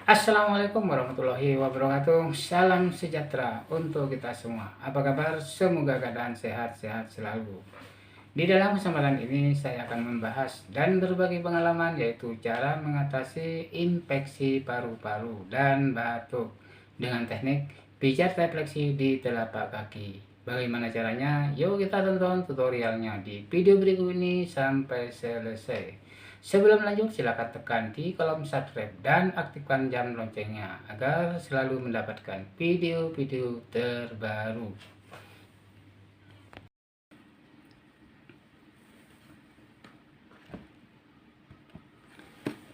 Assalamualaikum warahmatullahi wabarakatuh. Salam sejahtera untuk kita semua. Apa kabar? Semoga keadaan sehat-sehat selalu. Di dalam kesempatan ini saya akan membahas dan berbagi pengalaman, yaitu cara mengatasi infeksi paru-paru dan batuk dengan teknik pijat refleksi di telapak kaki. Bagaimana caranya? Yuk kita tonton tutorialnya di video berikut ini sampai selesai. Sebelum lanjut, silakan tekan di kolom subscribe dan aktifkan jam loncengnya agar selalu mendapatkan video-video terbaru.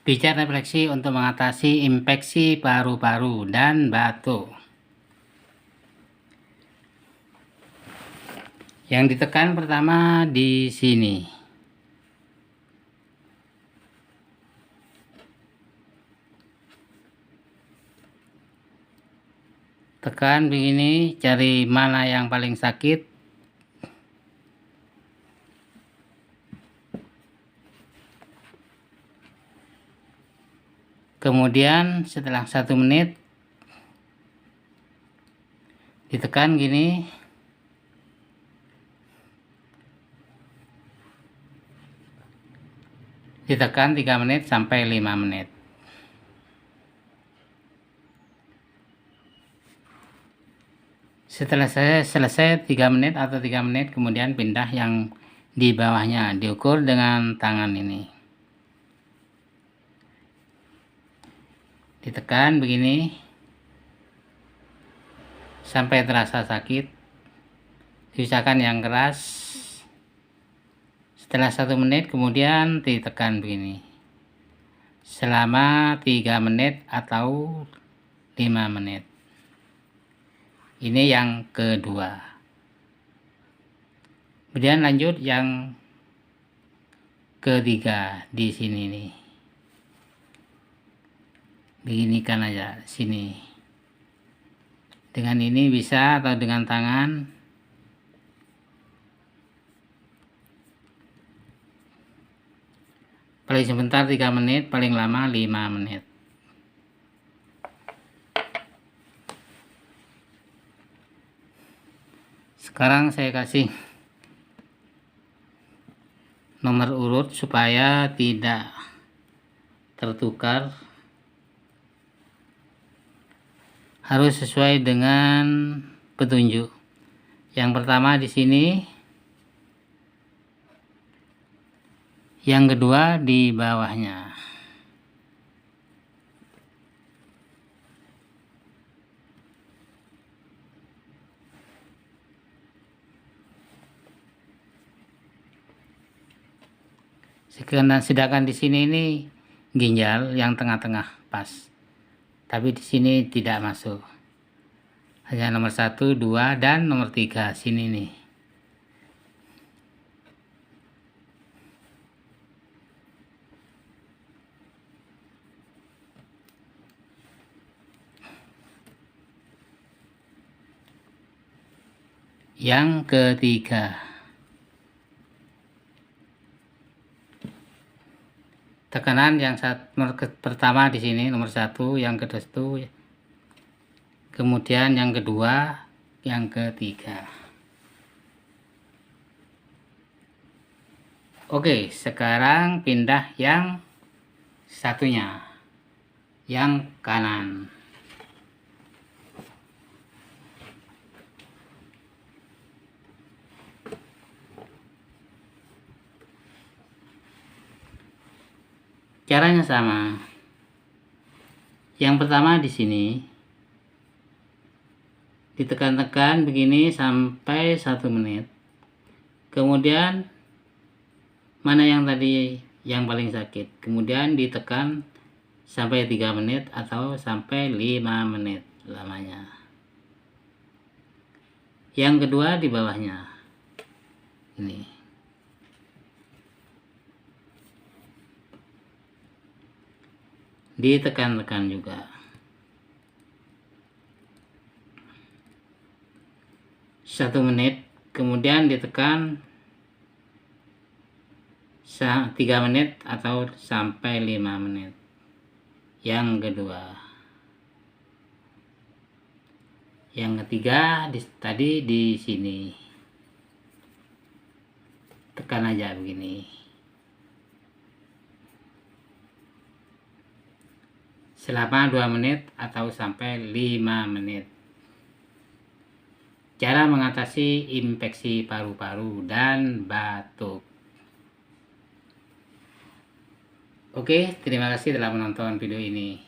Pijat refleksi untuk mengatasi infeksi paru-paru dan batuk. Yang ditekan pertama di sini. Tekan begini, cari mana yang paling sakit. Kemudian setelah 1 menit ditekan gini. Ditekan 3 menit sampai 5 menit. Setelah saya selesai 3 menit atau 3 menit, kemudian pindah yang di bawahnya, diukur dengan tangan ini. Ditekan begini sampai terasa sakit. Diusahakan yang keras. Setelah 1 menit kemudian ditekan begini selama 3 menit atau 5 menit. Ini yang kedua. Kemudian lanjut yang ketiga di sini nih. Beginikan aja sini. Dengan ini bisa atau dengan tangan. Paling sebentar 3 menit, paling lama 5 menit. Sekarang saya kasih nomor urut supaya tidak tertukar. Harus sesuai dengan petunjuk. Yang pertama di sini, yang kedua di bawahnya. Sedangkan di sini ini ginjal yang tengah-tengah pas, tapi di sini tidak masuk. Hanya nomor 1, 2, dan nomor 3 sini nih. Yang ketiga, tekanan yang pertama di sini nomor 1, yang kedua itu, kemudian yang kedua, yang ketiga. Oke, sekarang pindah yang satunya, yang kanan. Caranya sama. Yang pertama di sini ditekan-tekan begini sampai 1 menit. Kemudian mana yang tadi yang paling sakit, kemudian ditekan sampai 3 menit atau sampai 5 menit lamanya. Yang kedua di bawahnya ini. Ditekan-tekan juga. 1 menit, kemudian ditekan 3 menit atau sampai 5 menit. Yang kedua. Yang ketiga tadi di sini. Tekan aja begini. Selama 2 menit atau sampai 5 menit. Cara mengatasi infeksi paru-paru dan batuk. Oke, terima kasih telah menonton video ini.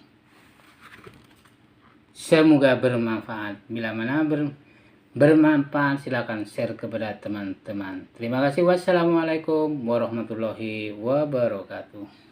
Semoga bermanfaat. Bila mana bermanfaat, silakan share kepada teman-teman. Terima kasih. Wassalamualaikum warahmatullahi wabarakatuh.